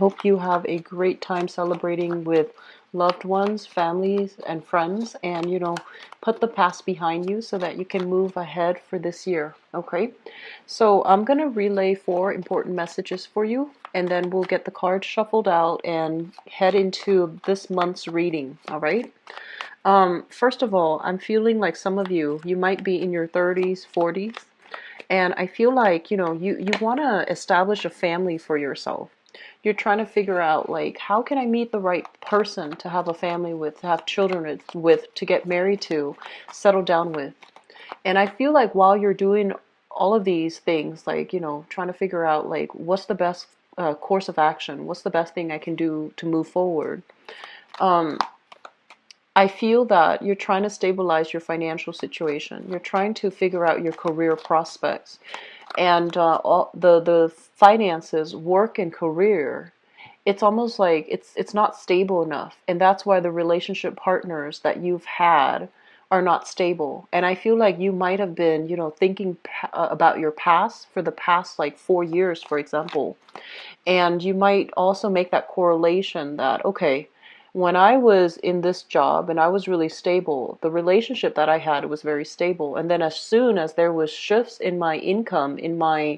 hope you have a great time celebrating with loved ones, families, and friends, and put the past behind you so that you can move ahead for this year. Okay, so I'm gonna relay 4 important messages for you, and then we'll get the cards shuffled out and head into this month's reading. All right. First of all, I'm feeling like some of you might be in your 30s, 40s, and I feel like, you want to establish a family for yourself. You're trying to figure out, like, how can I meet the right person to have a family with, to have children with, to get married to, settle down with. And I feel like while you're doing all of these things, like, trying to figure out, like, what's the best course of action, what's the best thing I can do to move forward. I feel that you're trying to stabilize your financial situation. You're trying to figure out your career prospects, and all the finances, work, and career. It's almost like it's not stable enough, and that's why the relationship partners that you've had are not stable. And I feel like you might have been, thinking about your past for the past like 4 years, for example, and you might also make that correlation that, okay, when I was in this job and I was really stable, the relationship that I had was very stable. And then as soon as there was shifts in my income, in my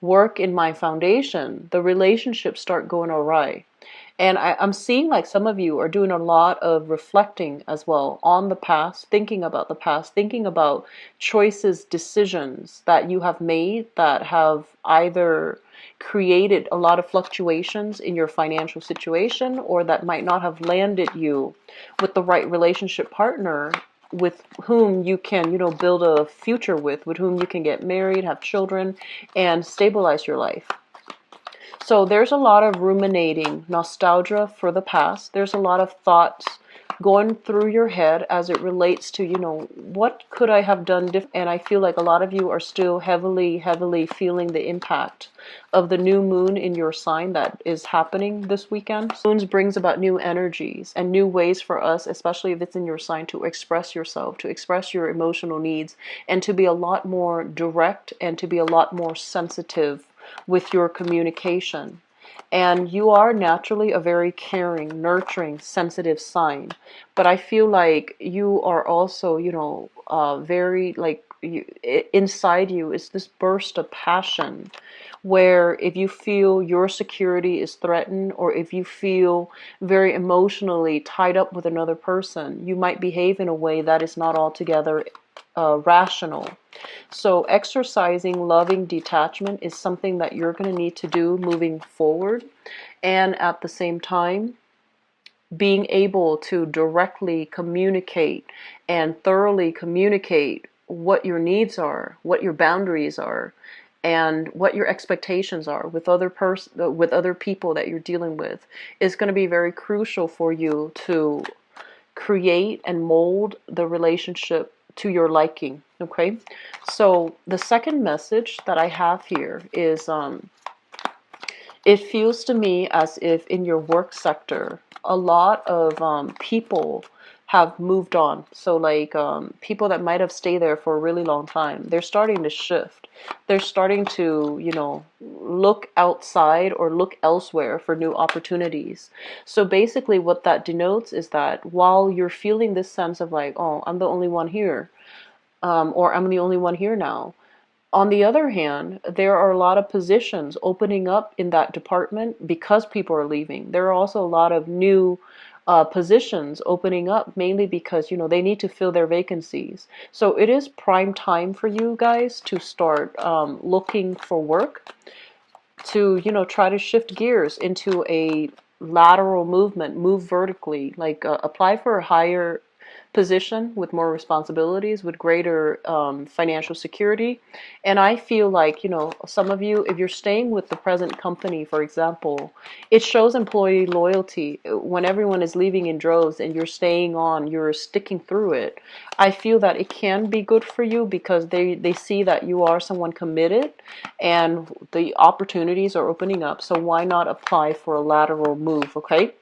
work, in my foundation, the relationships start going awry. And I'm seeing like some of you are doing a lot of reflecting as well on the past, thinking about the past, thinking about choices, decisions that you have made that have either created a lot of fluctuations in your financial situation, or that might not have landed you with the right relationship partner with whom you can, build a future with whom you can get married, have children, and stabilize your life. So there's a lot of ruminating, nostalgia for the past. There's a lot of thoughts going through your head as it relates to, what could I have done different? And I feel like a lot of you are still heavily, heavily feeling the impact of the new moon in your sign that is happening this weekend. Moons brings about new energies and new ways for us, especially if it's in your sign, to express yourself, to express your emotional needs, and to be a lot more direct and to be a lot more sensitive with your communication. And you are naturally a very caring, nurturing, sensitive sign. But I feel like you are also, very like inside you is this burst of passion where if you feel your security is threatened, or if you feel very emotionally tied up with another person, you might behave in a way that is not altogether rational. So exercising loving detachment is something that you're going to need to do moving forward. And at the same time, being able to directly communicate and thoroughly communicate what your needs are, what your boundaries are, and what your expectations are with with other people that you're dealing with is going to be very crucial for you to create and mold the relationship to your liking. Okay, so the second message that I have here is it feels to me as if in your work sector a lot of people have moved on. So like people that might have stayed there for a really long time, they're starting to shift. They're starting to, look outside or look elsewhere for new opportunities. So basically what that denotes is that while you're feeling this sense of like, oh, I'm the only one here, or I'm the only one here now, on the other hand, there are a lot of positions opening up in that department because people are leaving. There are also a lot of new positions opening up, mainly because, they need to fill their vacancies. So it is prime time for you guys to start looking for work, to, try to shift gears into a lateral movement, move vertically, like apply for a higher position with more responsibilities, with greater financial security. And I feel like, some of you, if you're staying with the present company, for example, it shows employee loyalty. When everyone is leaving in droves and you're staying on, you're sticking through it. I feel that it can be good for you because they see that you are someone committed and the opportunities are opening up. So why not apply for a lateral move, okay?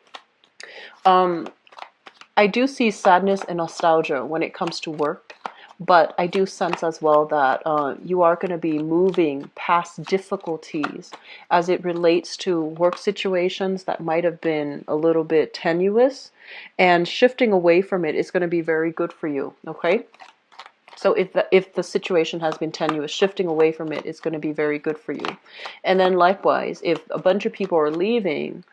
I do see sadness and nostalgia when it comes to work, But I do sense as well that you are going to be moving past difficulties as it relates to work situations that might have been a little bit tenuous, and shifting away from it is going to be very good for you. Okay. So if the situation has been tenuous, shifting away from it is going to be very good for you. And then likewise, if a bunch of people are leaving,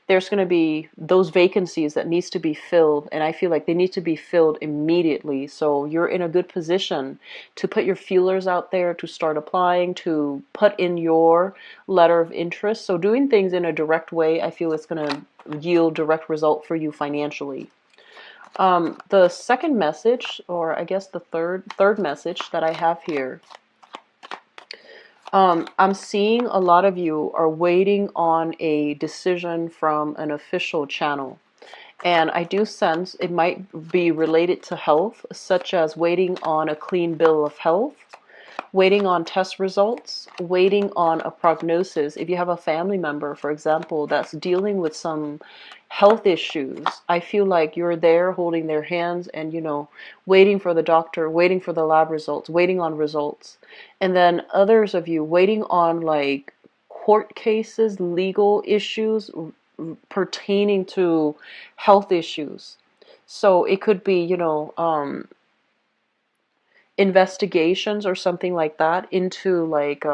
there's going to be those vacancies that needs to be filled, and I feel like they need to be filled immediately. So you're in a good position to put your feelers out there, to start applying, to put in your letter of interest. So doing things in a direct way, I feel it's going to yield direct result for you financially. The second message, or I guess the third message that I have here, I'm seeing a lot of you are waiting on a decision from an official channel. And I do sense it might be related to health, such as waiting on a clean bill of health, waiting on test results, waiting on a prognosis. If you have a family member, for example, that's dealing with some health issues, I feel like you're there holding their hands and, waiting for the doctor, waiting for the lab results, waiting on results. And then others of you waiting on like court cases, legal issues pertaining to health issues. So it could be, investigations or something like that into like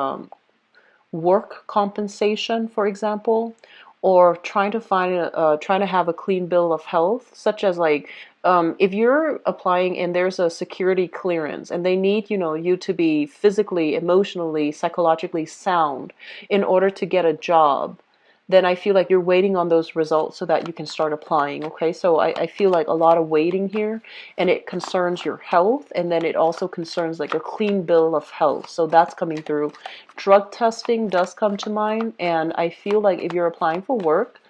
work compensation, for example, or trying to have a clean bill of health, such as like if you're applying and there's a security clearance and they need you to be physically, emotionally, psychologically sound in order to get a job, then I feel like you're waiting on those results so that you can start applying. Okay, so I feel like a lot of waiting here, and it concerns your health, and then it also concerns like a clean bill of health. So that's coming through. Drug testing does come to mind, and I feel like if you're applying for work,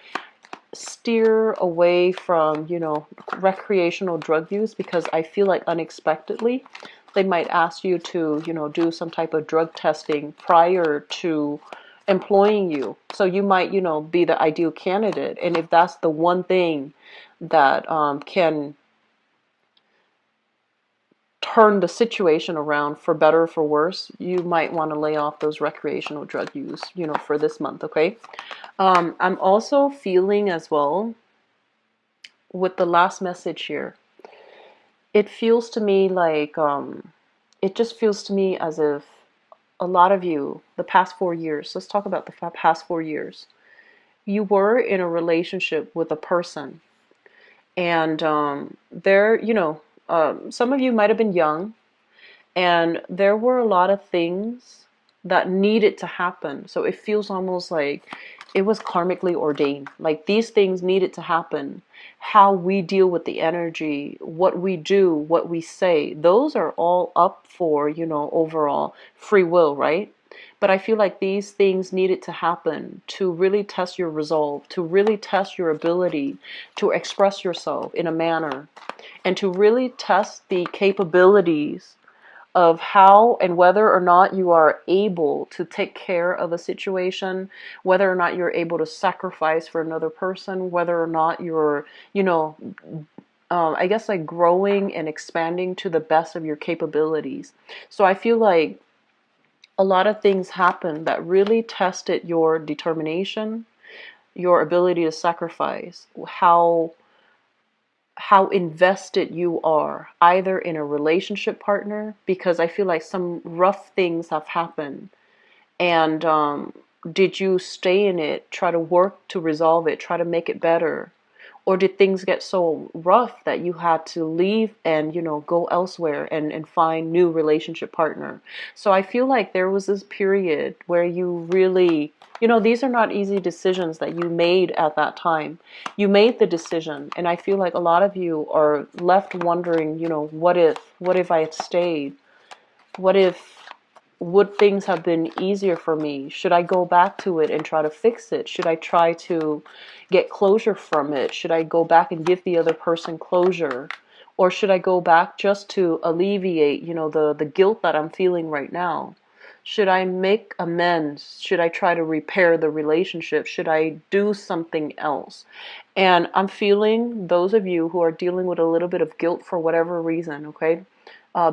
steer away from, recreational drug use, because I feel like unexpectedly they might ask you to, do some type of drug testing prior to employing you. So you might, be the ideal candidate. And if that's the one thing that can turn the situation around for better or for worse, you might want to lay off those recreational drug use, for this month, okay? I'm also feeling as well with the last message here, it feels to me like, it just feels to me as if a lot of you, the past 4 years, let's talk about the past 4 years, you were in a relationship with a person, and some of you might have been young, and there were a lot of things that needed to happen. So it feels almost like it was karmically ordained. Like these things needed to happen. How we deal with the energy, what we do, what we say, those are all up for, overall free will, right? But I feel like these things needed to happen to really test your resolve, to really test your ability to express yourself in a manner, and to really test the capabilities of how and whether or not you are able to take care of a situation, whether or not you're able to sacrifice for another person, whether or not you're, I guess like growing and expanding to the best of your capabilities. So I feel like a lot of things happened that really tested your determination, your ability to sacrifice, how invested you are either in a relationship partner, because I feel like some rough things have happened, and did you stay in it, try to work to resolve it, try to make it better, or did things get so rough that you had to leave and go elsewhere and find new relationship partner? So I feel like there was this period where you really, these are not easy decisions that you made at that time. You made the decision, and I feel like a lot of you are left wondering, what if I had stayed? What if, would things have been easier for me? Should I go back to it and try to fix it? Should I try to get closure from it? Should I go back and give the other person closure? Or should I go back just to alleviate, the guilt that I'm feeling right now? Should I make amends? Should I try to repair the relationship? Should I do something else? And I'm feeling those of you who are dealing with a little bit of guilt for whatever reason, okay?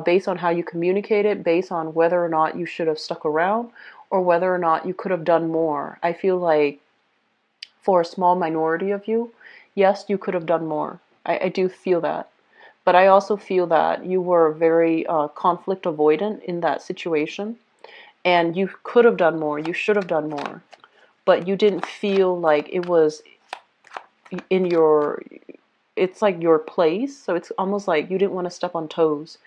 based on how you communicated, based on whether or not you should have stuck around or whether or not you could have done more. I feel like for a small minority of you, yes, you could have done more. I do feel that. But I also feel that you were very conflict avoidant in that situation, and you could have done more, you should have done more, but you didn't feel like it was in your, it's like your place. So it's almost like you didn't want to step on toes.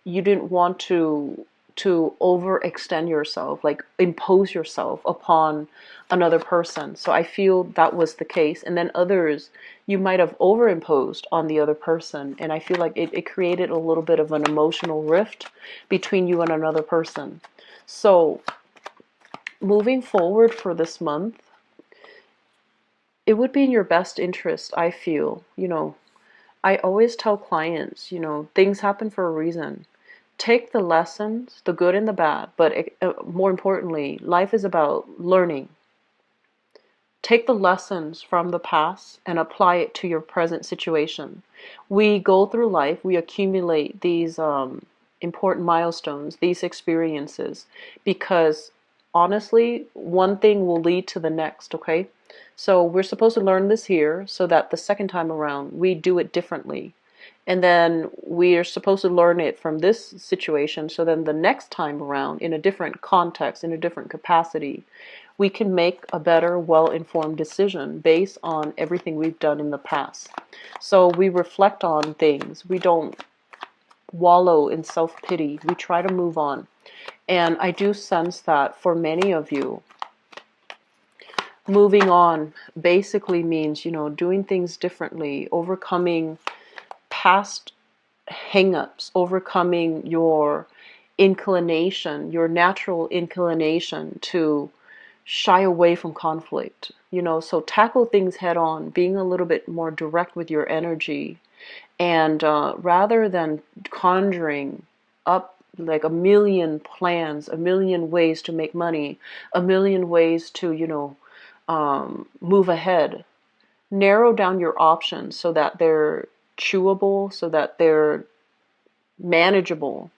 You didn't want to overextend yourself, like impose yourself upon another person. So I feel that was the case. And then others, you might have overimposed on the other person. And I feel like it created a little bit of an emotional rift between you and another person. So moving forward for this month, it would be in your best interest, I feel. I always tell clients, things happen for a reason. Take the lessons, the good and the bad, but more importantly, life is about learning. Take the lessons from the past and apply it to your present situation. We go through life, we accumulate these important milestones, these experiences, because honestly, one thing will lead to the next, okay? So we're supposed to learn this here so that the second time around we do it differently. And then we are supposed to learn it from this situation so then the next time around, in a different context, in a different capacity, we can make a better, well-informed decision based on everything we've done in the past. So we reflect on things. We don't wallow in self-pity. We try to move on. And I do sense that for many of you, moving on basically means, doing things differently, overcoming past hang-ups, overcoming your inclination, your natural inclination to shy away from conflict. So tackle things head on, being a little bit more direct with your energy, and rather than conjuring up like a million plans, a million ways to make money, a million ways to, move ahead, narrow down your options so that they're chewable, so that they're manageable.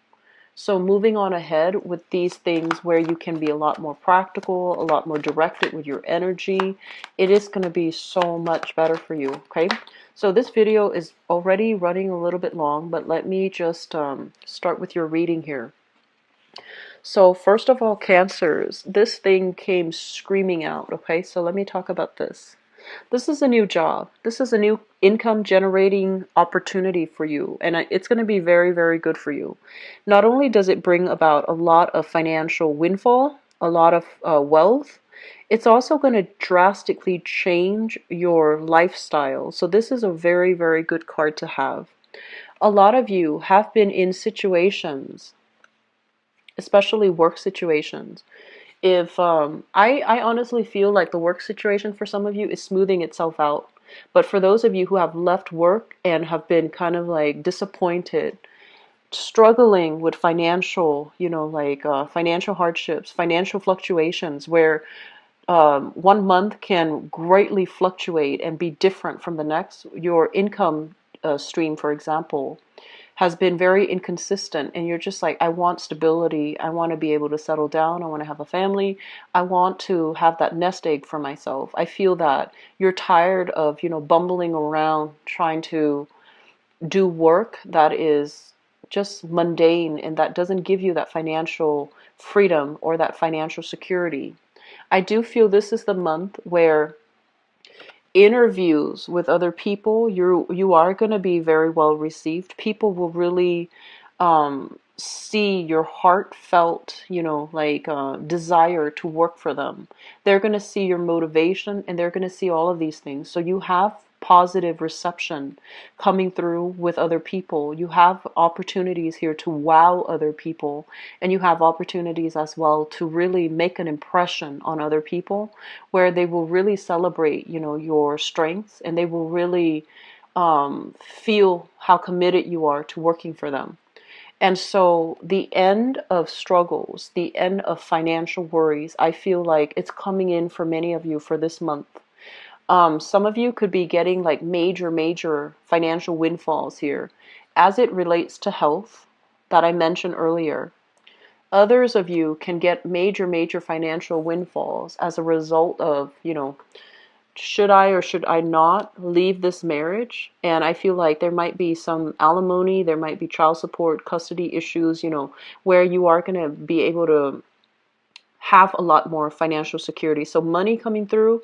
So moving on ahead with these things where you can be a lot more practical, a lot more directed with your energy, it is going to be so much better for you, okay? So this video is already running a little bit long, but let me just start with your reading here. So first of all, Cancers, this thing came screaming out, okay? So let me talk about this. This is a new job. This is a new income generating opportunity for you, and it's going to be very, very good for you. Not only does it bring about a lot of financial windfall, a lot of wealth, it's also going to drastically change your lifestyle. So this is a very, very good card to have. A lot of you have been in situations, especially work situations. If I honestly feel like the work situation for some of you is smoothing itself out. But for those of you who have left work and have been kind of like disappointed, struggling with financial, financial hardships, financial fluctuations, where 1 month can greatly fluctuate and be different from the next. Your income stream, for example, has been very inconsistent, and you're just like, I want stability. I want to be able to settle down. I want to have a family. I want to have that nest egg for myself. I feel that you're tired of, bumbling around trying to do work that is just mundane and that doesn't give you that financial freedom or that financial security. I do feel this is the month where interviews with other people, you are going to be very well received. People will really see your heartfelt, desire to work for them. They're going to see your motivation, and they're going to see all of these things. So you have positive reception coming through with other people. You have opportunities here to wow other people, and you have opportunities as well to really make an impression on other people where they will really celebrate, your strengths, and they will really feel how committed you are to working for them. And so the end of struggles, the end of financial worries, I feel like it's coming in for many of you for this month. Some of you could be getting like major, major financial windfalls here as it relates to health. that I mentioned earlier. Others of you can get major financial windfalls as a result of, should I or should I not leave this marriage? And I feel like there might be some alimony, there might be child support, custody issues, where you are going to be able to have a lot more financial security. So money coming through,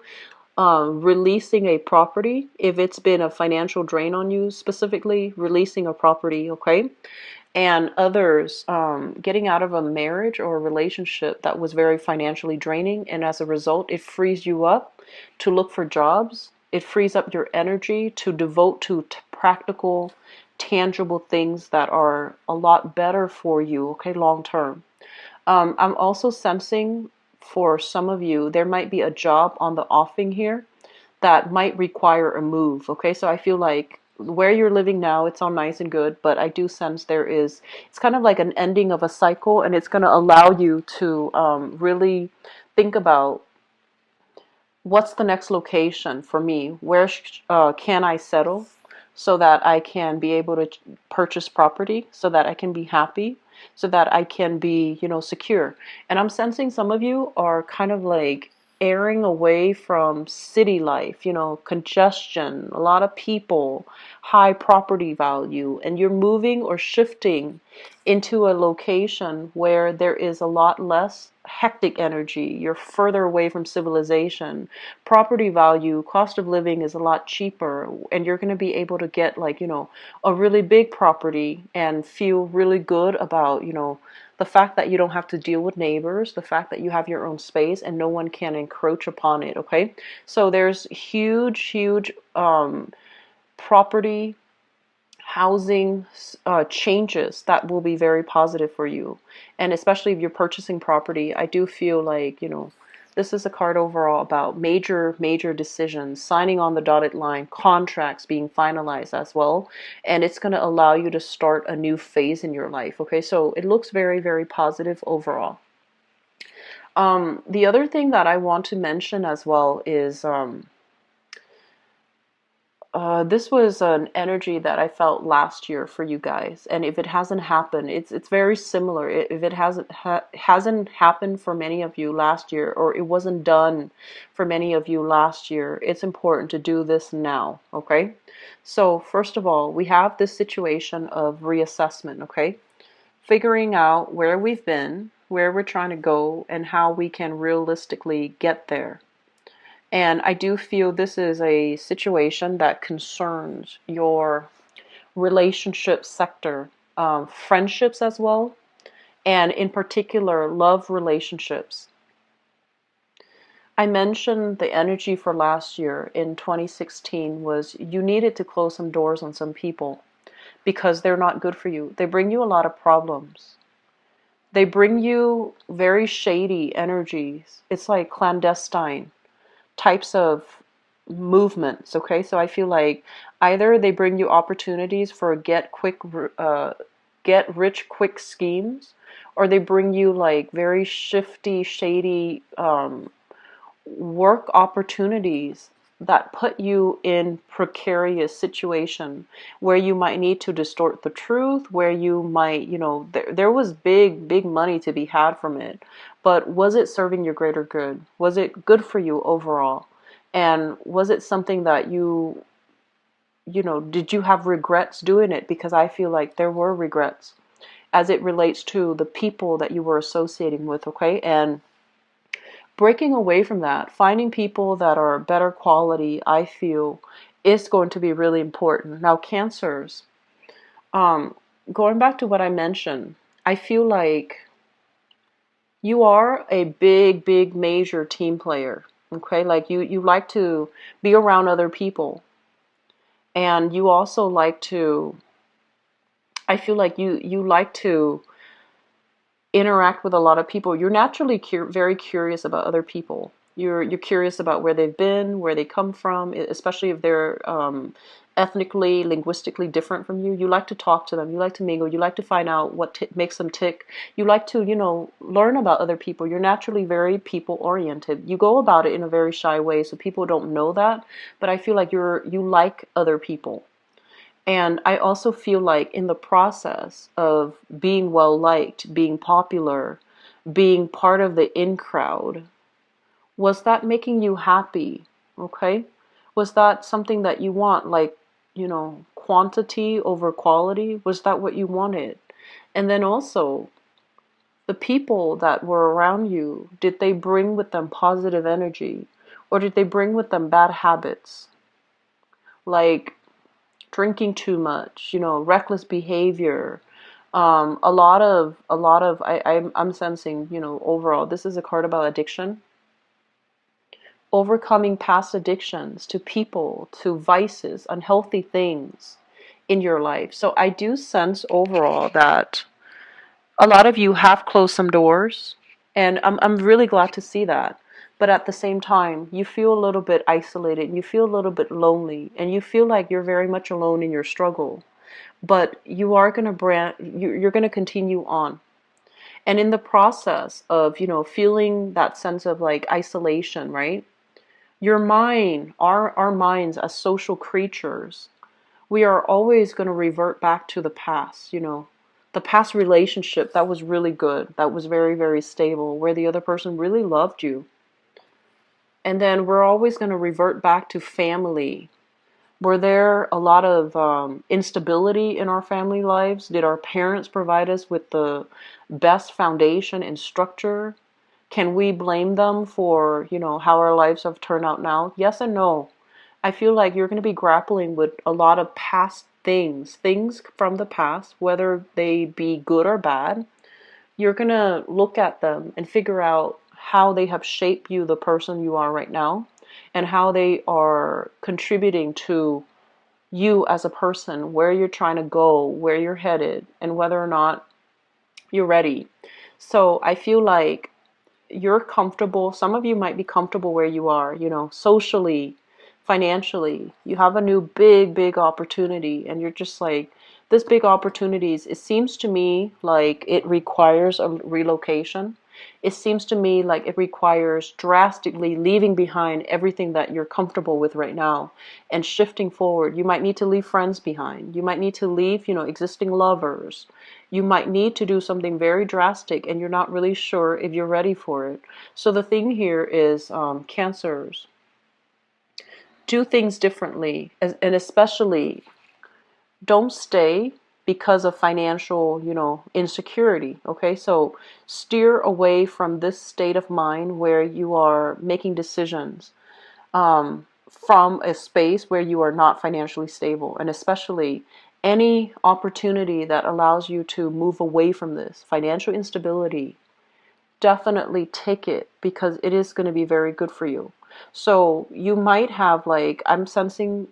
releasing a property, if it's been a financial drain on you, specifically releasing a property, okay? And others, getting out of a marriage or a relationship that was very financially draining, and as a result it frees you up to look for jobs. It frees up your energy to devote to practical, tangible things that are a lot better for you, okay, long term. I'm also sensing for some of you there might be a job on the offing here that might require a move. Okay, so I feel like where you're living now, it's all nice and good, but I do sense it's kind of like an ending of a cycle, and it's going to allow you to really think about what's the next location for me? Where can I settle so that I can be able to purchase property, so that I can be happy, so that I can be, secure. And I'm sensing some of you are kind of like erring away from city life, congestion, a lot of people, high property value, and you're moving or shifting into a location where there is a lot less hectic energy. You're further away from civilization. Property value, cost of living is a lot cheaper, and you're going to be able to get like, a really big property and feel really good about, the fact that you don't have to deal with neighbors, the fact that you have your own space and no one can encroach upon it, okay? So there's huge property housing changes that will be very positive for you. And especially if you're purchasing property, I do feel like, this is a card overall about major decisions, signing on the dotted line, contracts being finalized as well. And it's going to allow you to start a new phase in your life. Okay, so it looks very positive overall. The other thing that I want to mention as well is this was an energy that I felt last year for you guys, and if it hasn't happened, it's very similar. If it hasn't happened for many of you last year, or it wasn't done for many of you last year, it's important to do this now. Okay, so first of all, we have this situation of reassessment. Okay, figuring out where we've been, where we're trying to go, and how we can realistically get there. And I do feel this is a situation that concerns your relationship sector, friendships as well, and in particular, love relationships. I mentioned the energy for last year in 2016 was you needed to close some doors on some people because they're not good for you. They bring you a lot of problems. They bring you very shady energies. It's like clandestine types of movements. Okay, so I feel like either they bring you opportunities for get rich quick schemes, or they bring you like very shifty, shady work opportunities that put you in precarious situation where you might need to distort the truth, where you might, there was big money to be had from it, but was it serving your greater good? Was it good for you overall? And was it something that did you have regrets doing it? Because I feel like there were regrets as it relates to the people that you were associating with, okay? And breaking away from that, finding people that are better quality, I feel, is going to be really important. Now, Cancers, going back to what I mentioned, I feel like you are a big major team player. Okay, like you like to be around other people, and you also like to, I feel like you like to interact with a lot of people. You're naturally very curious about other people. You're curious about where they've been, where they come from, especially if they're ethnically, linguistically different from you. You like to talk to them. You like to mingle. You like to find out what makes them tick. You like to, learn about other people. You're naturally very people oriented. You go about it in a very shy way, so people don't know that. But I feel like you like other people. And I also feel like in the process of being well liked, being popular, being part of the in crowd, was that making you happy? Okay. Was that something that you want? Like, quantity over quality? Was that what you wanted? And then also, the people that were around you, did they bring with them positive energy? Or did they bring with them bad habits? Like drinking too much, reckless behavior. I'm sensing, overall, this is a card about addiction, overcoming past addictions to people, to vices, unhealthy things in your life. So I do sense overall that a lot of you have closed some doors, and I'm really glad to see that. But at the same time, you feel a little bit isolated, and you feel a little bit lonely, and you feel like you're very much alone in your struggle. But you are going to you're going to continue on. And in the process of, feeling that sense of like isolation, right? Your mind, our minds as social creatures, we are always going to revert back to the past, the past relationship that was really good, that was very, very stable, where the other person really loved you. And then we're always going to revert back to family. Were there a lot of instability in our family lives? Did our parents provide us with the best foundation and structure? Can we blame them for, how our lives have turned out now? Yes and no. I feel like you're going to be grappling with a lot of past things from the past, whether they be good or bad. You're going to look at them and figure out how they have shaped you, the person you are right now, and how they are contributing to you as a person, where you're trying to go, where you're headed, and whether or not you're ready. So I feel like you're comfortable. Some of you might be comfortable where you are, socially, financially. You have a new big opportunity, and you're just like, this big opportunities, it seems to me like it requires a relocation. It seems to me like it requires drastically leaving behind everything that you're comfortable with right now and shifting forward. You might need to leave friends behind. You might need to leave, existing lovers. You might need to do something very drastic, and you're not really sure if you're ready for it. So the thing here is, Cancers, do things differently, and especially don't stay because of financial, insecurity. Okay, so steer away from this state of mind where you are making decisions from a space where you are not financially stable, and especially any opportunity that allows you to move away from this financial instability. Definitely take it, because it is going to be very good for you. So you might have, like, I'm sensing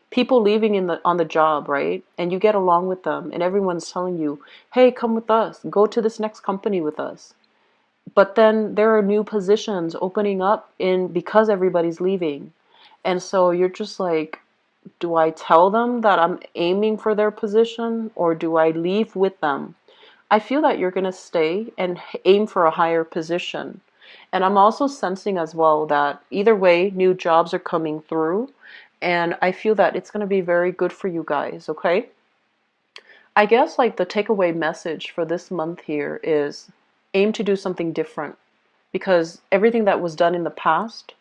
people leaving on the job, right? And you get along with them, and everyone's telling you, "Hey, come with us. Go to this next company with us." But then there are new positions opening up in because everybody's leaving. And so you're just like, do I tell them that I'm aiming for their position, or do I leave with them? I feel that you're going to stay and aim for a higher position. And I'm also sensing as well that either way, new jobs are coming through. And I feel that it's going to be very good for you guys, okay? I guess like the takeaway message for this month here is aim to do something different, because everything that was done in the past,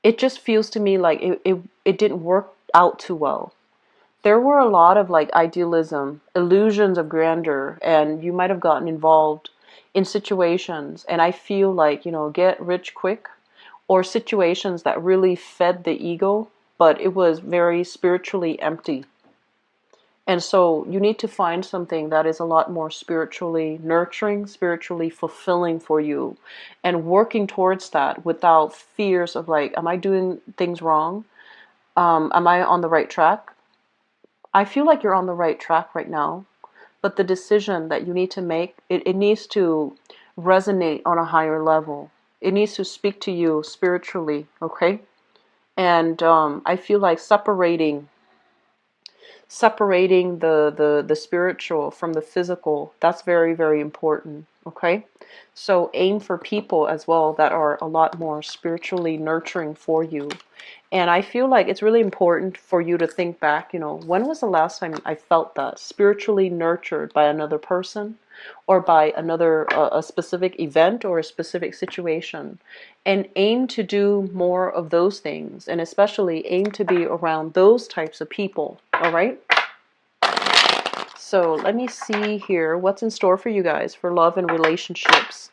it just feels to me like it didn't work out too well. There were a lot of like idealism, illusions of grandeur, and you might have gotten involved in situations, and I feel like, get rich quick, or situations that really fed the ego, but it was very spiritually empty. And so you need to find something that is a lot more spiritually nurturing, spiritually fulfilling for you, and working towards that without fears of like, am I doing things wrong? Am I on the right track? I feel like you're on the right track right now, but the decision that you need to make, it needs to resonate on a higher level. It needs to speak to you spiritually, okay? And I feel like separating the spiritual from the physical, that's very, very important. Okay, so aim for people as well that are a lot more spiritually nurturing for you. And I feel like it's really important for you to think back, when was the last time I felt that spiritually nurtured by another person or by another, a specific event or a specific situation, and aim to do more of those things, and especially aim to be around those types of people. All right. So let me see here what's in store for you guys for love and relationships.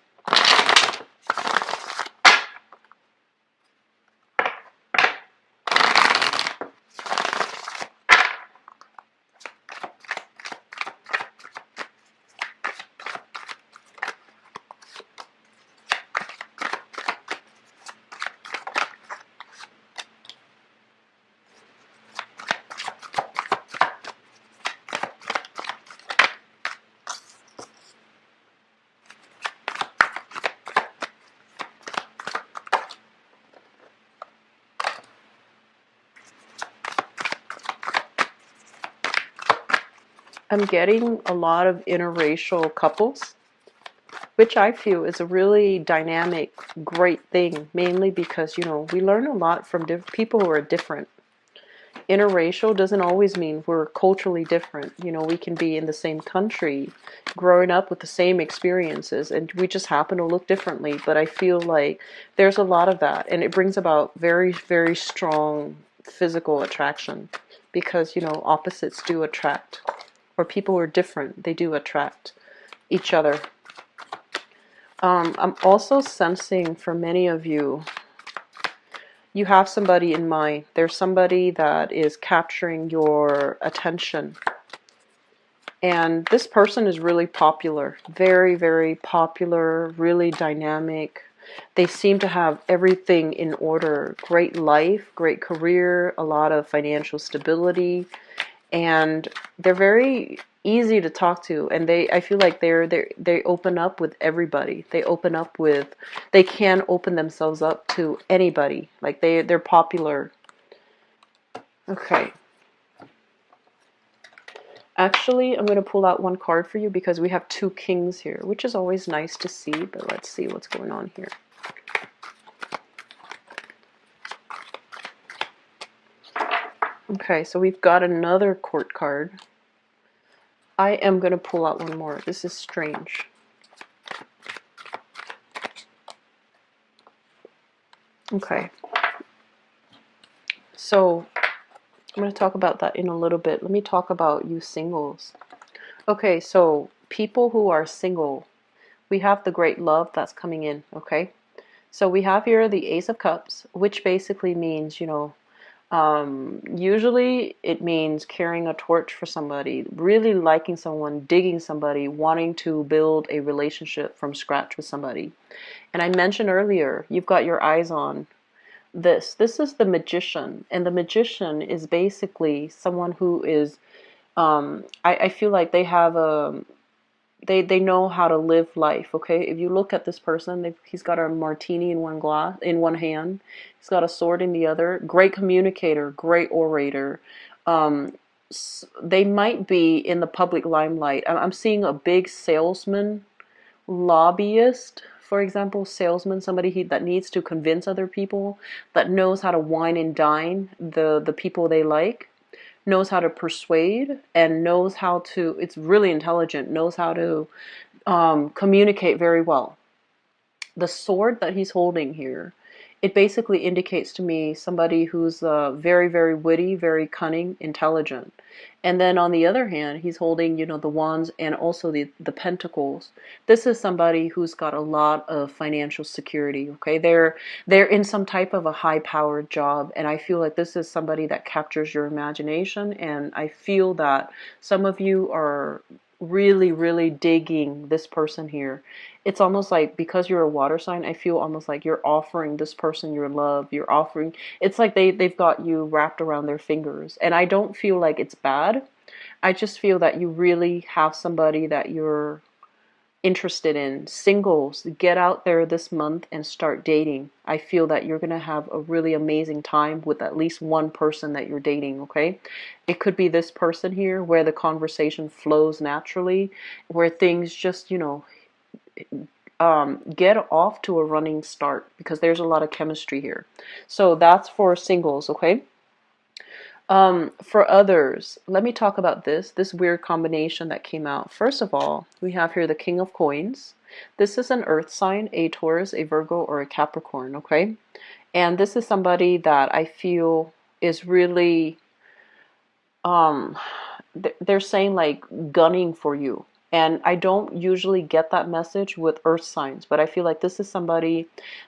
I'm getting a lot of interracial couples, which I feel is a really dynamic, great thing, mainly because, we learn a lot from people who are different. Interracial doesn't always mean we're culturally different. We can be in the same country, growing up with the same experiences, and we just happen to look differently. But I feel like there's a lot of that, and it brings about very, very strong physical attraction because, opposites do attract, or people who are different, they do attract each other. I'm also sensing for many of you, you have somebody in mind. There's somebody that is capturing your attention. And this person is really popular. Very, very popular, really dynamic. They seem to have everything in order. Great life, great career, a lot of financial stability. And they're very easy to talk to, and I feel like they open up with everybody. They can open themselves up to anybody. Like they're popular. Okay. Actually, I'm going to pull out one card for you because we have two kings here, which is always nice to see, but let's see what's going on here. Okay, so we've got another court card. I am going to pull out one more. This is strange. Okay. So I'm going to talk about that in a little bit. Let me talk about you singles. Okay, so people who are single, we have the great love that's coming in, okay? So we have here the Ace of Cups, which basically means, usually it means carrying a torch for somebody, really liking someone, digging somebody, wanting to build a relationship from scratch with somebody. And I mentioned earlier, you've got your eyes on this. This is the Magician, and the Magician is basically someone who is, I feel like they have they know how to live life. Okay, if you look at this person, he's got a martini in one hand, he's got a sword in the other. Great communicator, great orator. They might be in the public limelight. I'm seeing a big salesman, lobbyist, for example, salesman, somebody that needs to convince other people, that knows how to wine and dine the people they like, knows how to persuade, and knows how to, it's really intelligent, knows how to communicate very well. The sword that he's holding here, it basically indicates to me somebody who's very, very witty, very cunning, intelligent. And then on the other hand, he's holding, the wands and also the pentacles. This is somebody who's got a lot of financial security, okay? They're in some type of a high-powered job, and I feel like this is somebody that captures your imagination, and I feel that some of you are really, really digging this person here. It's almost like, because you're a water sign, I feel almost like you're offering this person your love. It's like they've got you wrapped around their fingers. And I don't feel like it's bad. I just feel that you really have somebody that you're interested in. Singles, get out there this month and start dating. I feel that you're going to have a really amazing time with at least one person that you're dating, okay? It could be this person here where the conversation flows naturally, where things just, get off to a running start because there's a lot of chemistry here. So that's for singles, okay? For others, let me talk about this weird combination that came out. First of all, we have here the King of Coins. This is an earth sign, a Taurus, a Virgo, or a Capricorn, okay? And this is somebody that I feel is really, um, they're saying like gunning for you. And I don't usually get that message with earth signs, but I feel like this is somebody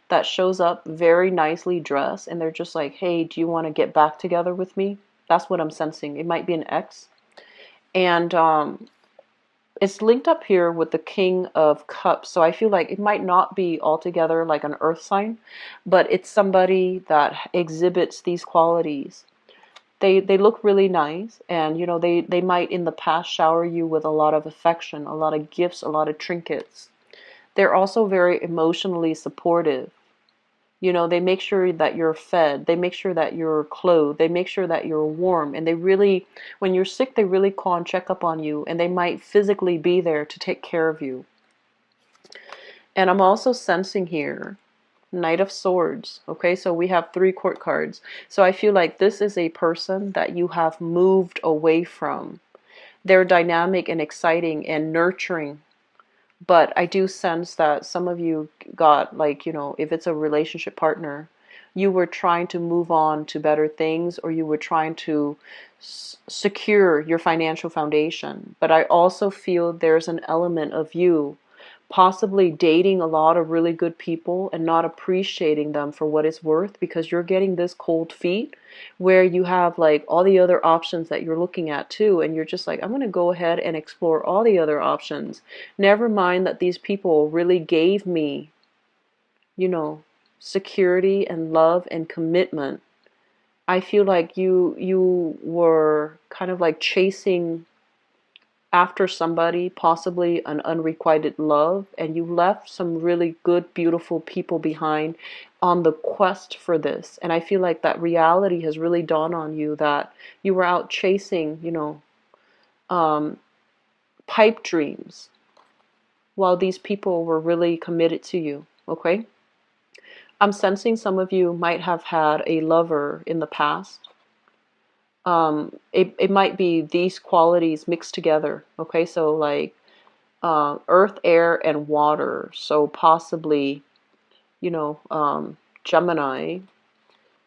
that shows up very nicely dressed and they're just like, hey, do you want to get back together with me? That's what I'm sensing. It might be an ex. And it's linked up here with the King of Cups. So I feel like it might not be altogether like an earth sign, but it's somebody that exhibits these qualities. They look really nice, and you know, they might in the past shower you with a lot of affection, a lot of gifts, a lot of trinkets. They're also very emotionally supportive. You know, they make sure that you're fed, they make sure that you're clothed, they make sure that you're warm, and they really, when you're sick, they really call and check up on you, and they might physically be there to take care of you. And I'm also sensing here Knight of Swords. Okay, so we have 3 court cards. So I feel like this is a person that you have moved away from. They're dynamic and exciting and nurturing. But I do sense that some of you got, like, you know, if it's a relationship partner, you were trying to move on to better things, or you were trying to secure your financial foundation. But I also feel there's an element of you possibly dating a lot of really good people and not appreciating them for what it's worth because you're getting this cold feet where you have like all the other options that you're looking at too, and you're just like, I'm going to go ahead and explore all the other options. Never mind that these people really gave me, you know, security and love and commitment. I feel like you were kind of like chasing after somebody, possibly an unrequited love, and you left some really good, beautiful people behind on the quest for this. And I feel like that reality has really dawned on you that you were out chasing, you know, um, pipe dreams while these people were really committed to you, okay? I'm sensing some of you might have had a lover in the past. It might be these qualities mixed together, okay? So like earth, air, and water. So possibly, you know, Gemini,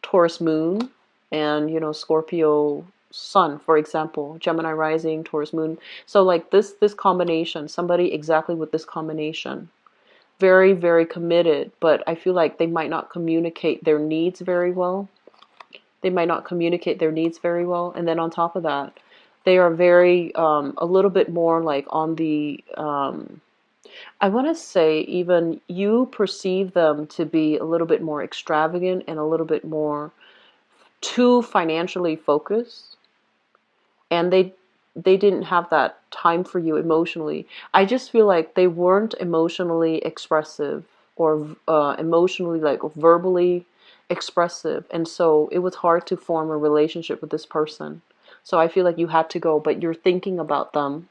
Taurus moon, and, you know, Scorpio sun, for example, Gemini rising, Taurus moon. So like this combination, somebody exactly with this combination, very, very committed, but I feel like they might not communicate their needs very well. They might not communicate their needs very well. And then on top of that, they are very, a little bit more like on the, I want to say even you perceive them to be a little bit more extravagant and a little bit more too financially focused, and they didn't have that time for you emotionally. I just feel like they weren't emotionally expressive or emotionally like verbally expressive, and so it was hard to form a relationship with this person. So I feel like you had to go, but you're thinking about them,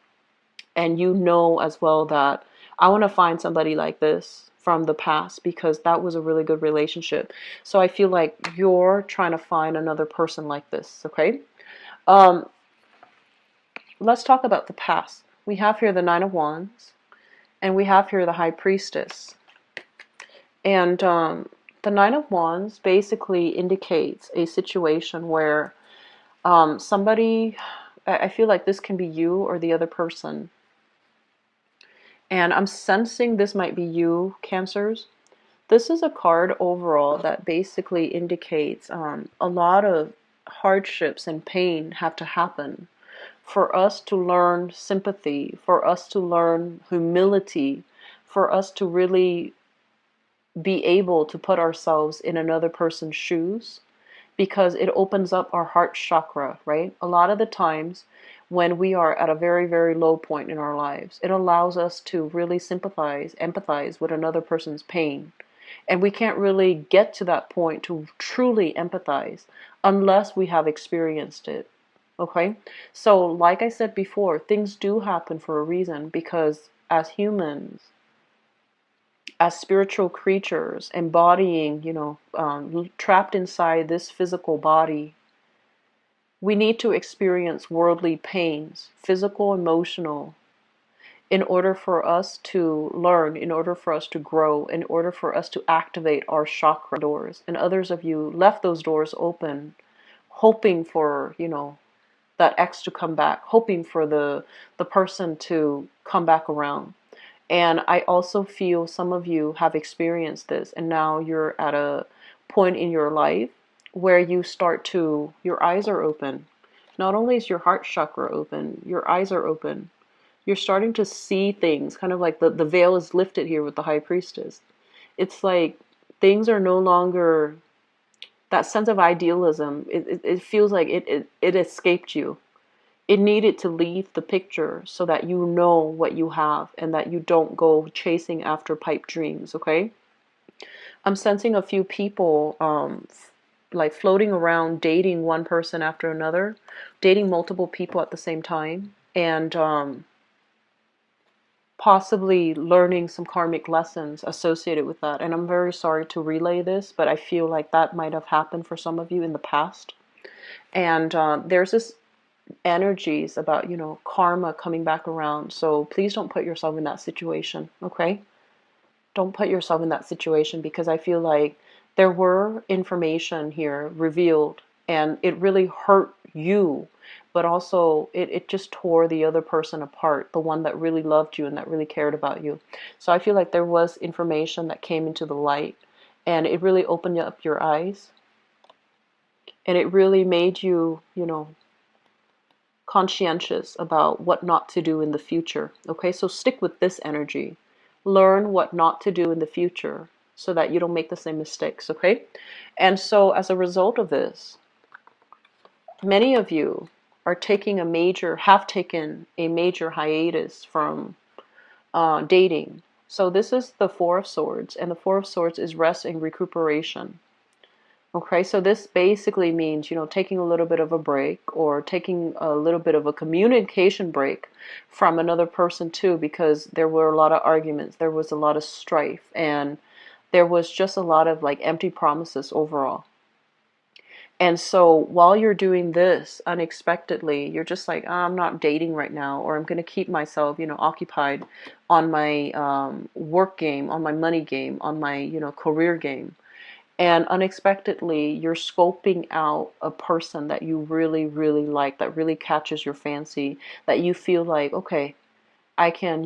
and you know as well that I want to find somebody like this from the past because that was a really good relationship. So I feel like you're trying to find another person like this, okay? Um, let's talk about the past. We have here the Nine of Wands, and we have here the High Priestess. And the Nine of Wands basically indicates a situation where somebody, I feel like this can be you or the other person. And I'm sensing this might be you, Cancers. This is a card overall that basically indicates a lot of hardships and pain have to happen for us to learn sympathy, for us to learn humility, for us to really be able to put ourselves in another person's shoes, because it opens up our heart chakra, right? A lot of the times when we are at a very, very low point in our lives, it allows us to really sympathize, empathize with another person's pain. And we can't really get to that point to truly empathize unless we have experienced it. Okay? So, like I said before, things do happen for a reason because as humans, as spiritual creatures embodying, trapped inside this physical body, we need to experience worldly pains, physical, emotional, in order for us to learn, in order for us to grow, in order for us to activate our chakra doors. And others of you left those doors open, hoping for, that ex to come back, hoping for the person to come back around. And I also feel some of you have experienced this, and now you're at a point in your life where your eyes are open. Not only is your heart chakra open, your eyes are open. You're starting to see things, kind of like the veil is lifted here with the high priestess. It's like things are no longer that sense of idealism. It feels like it escaped you. It needed to leave the picture so that you know what you have and that you don't go chasing after pipe dreams, okay? I'm sensing a few people like floating around, dating one person after another, dating multiple people at the same time, and possibly learning some karmic lessons associated with that. And I'm very sorry to relay this, but I feel like that might have happened for some of you in the past. And there's this energies about, karma coming back around. So please don't put yourself in that situation, okay? Don't put yourself in that situation, because I feel like there were information here revealed and it really hurt you, but also it just tore the other person apart, the one that really loved you and that really cared about you. So I feel like there was information that came into the light and it really opened up your eyes and it really made you, conscientious about what not to do in the future. Okay, so stick with this energy. Learn what not to do in the future so that you don't make the same mistakes, okay? And so as a result of this, many of you have taken a major hiatus from dating. So this is the Four of Swords, and the Four of Swords is rest and recuperation. Okay, so this basically means, taking a little bit of a break or taking a little bit of a communication break from another person too, because there were a lot of arguments, there was a lot of strife, and there was just a lot of like empty promises overall. And so while you're doing this unexpectedly, you're just like, I'm not dating right now, or I'm going to keep myself, occupied on my work game, on my money game, on my, career game. And unexpectedly, you're scoping out a person that you really, really like, that really catches your fancy, that you feel like, okay, I can,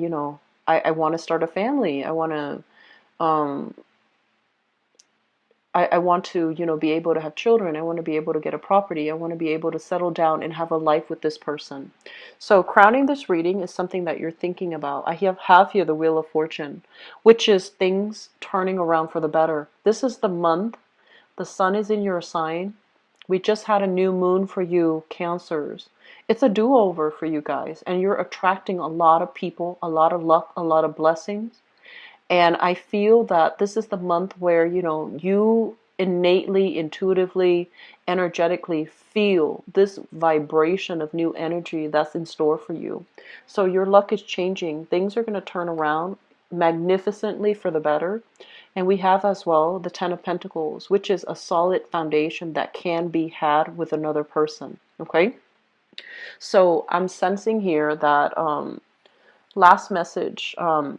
I want to start a family. Um, I want to, be able to have children. I want to be able to get a property. I want to be able to settle down and have a life with this person. So crowning this reading is something that you're thinking about. I have here the Wheel of Fortune, which is things turning around for the better. This is the month. The sun is in your sign. We just had a new moon for you, Cancers. It's a do-over for you guys, and you're attracting a lot of people, a lot of luck, a lot of blessings. And I feel that this is the month where, you innately, intuitively, energetically feel this vibration of new energy that's in store for you. So your luck is changing. Things are going to turn around magnificently for the better. And we have as well the Ten of Pentacles, which is a solid foundation that can be had with another person. Okay? So I'm sensing here that last message,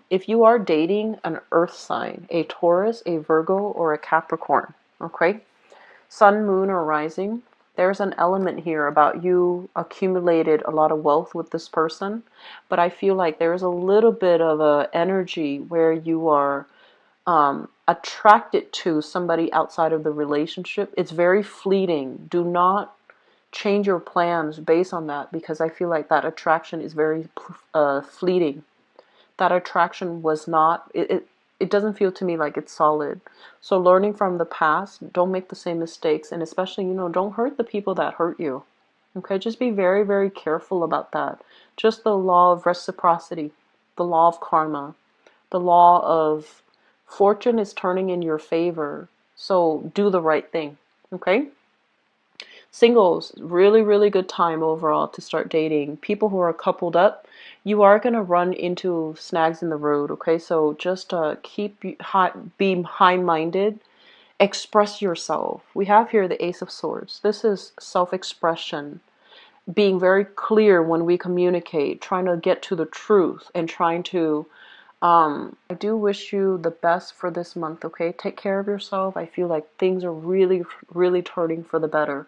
if you are dating an earth sign, a Taurus, a Virgo, or a Capricorn, okay, sun, moon, or rising, there's an element here about you accumulated a lot of wealth with this person, but I feel like there's a little bit of a energy where you are attracted to somebody outside of the relationship. It's very fleeting. Do not change your plans based on that, because I feel like that attraction is very fleeting. That attraction was not, it doesn't feel to me like it's solid. So learning from the past, don't make the same mistakes, and especially, don't hurt the people that hurt you. Okay, just be very, very careful about that. Just the law of reciprocity, the law of karma, the law of fortune is turning in your favor. So do the right thing. Okay? Singles, really, really good time overall to start dating. People who are coupled up, you are going to run into snags in the road, okay? So just be high-minded, express yourself. We have here the Ace of Swords. This is self-expression, being very clear when we communicate, trying to get to the truth and trying to I do wish you the best for this month, okay? Take care of yourself. I feel like things are really, really turning for the better.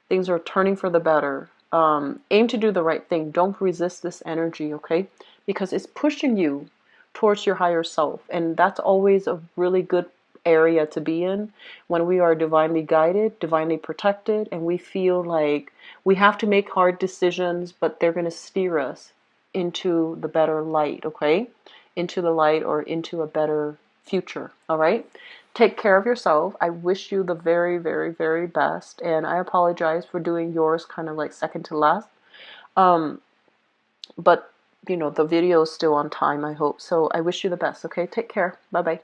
Things are turning for the better. Aim to do the right thing. Don't resist this energy, okay? Because it's pushing you towards your higher self. And that's always a really good area to be in when we are divinely guided, divinely protected, and we feel like we have to make hard decisions, but they're going to steer us into the better light, okay? Into the light or into a better future, all right? Take care of yourself. I wish you the very, very, very best. And I apologize for doing yours kind of like second to last. Um, but, you know, the video is still on time, I hope. So I wish you the best, okay? Take care. Bye-bye.